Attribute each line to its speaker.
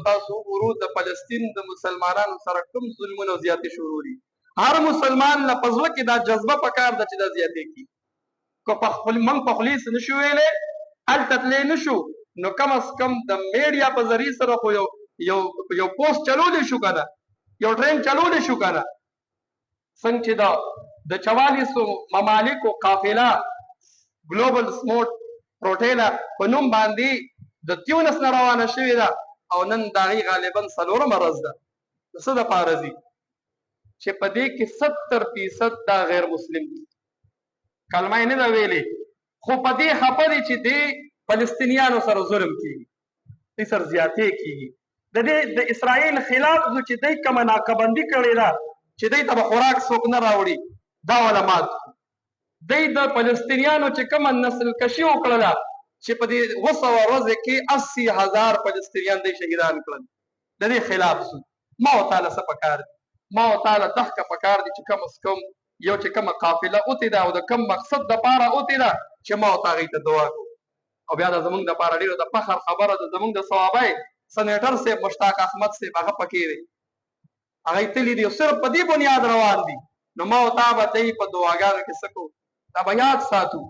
Speaker 1: تاسو ورو د فلسطین د مسلمانانو سره کوم ظلمونه زیاتې شروع دي هر مسلمان له پزړه کې دا جذبه پکار ده چې دا زیاتې کی کو په خپل من په خلیص نشو ویلې ال تتلې نشو نو کم از کم د میډیا په ذریعہ سره خو یو پوسټ چلولې شو کنه یو ټرین چلولې شو کنه څنګه چې دا د 44 ممالکو قافله ګلوبل سموت پروټیلا په نوم باندې د تیونس نه روانه شوې ده او نن داغي غالبا څلورمه ورځ ده څه د پاره دي چې په دې کې 70% دا غیر مسلم دي کلمه نه دا ویلې خو په دې خبرې چې د فلسطینیانو سره ظلم کیږي دې سر زیاتې کیږي د اسرائیل خلاف چې دې کوم ناکبندي کړې ده چې دې ته خوراک څوک نه راوړي دا علامات دې د فلسطینیانو چې کوم نسل کشي وکړه چې په دې وسو ورځ کې 80,000 فلسطینیان دې شهیدان کړل د دې خلاف سو ما تعالی څه پکار ما تعالی دغه پکار دي چې کم اس کم یو چې کوم قافله اوتی دا او د کم مقصد د پاره اوتی دا چې ما تعالی ته دعا کو او بیا د زمونږ د پاره ډیرو د فخر خبره د زمونږ د ثوابای سېنیټر سے مشتاق احمد سے هغه پکې دی هغه تللی دی صرف په دې بنیاد روان دي نو ما تعالی ته په دعاګانو کې سکو دا بیا یاد ساتو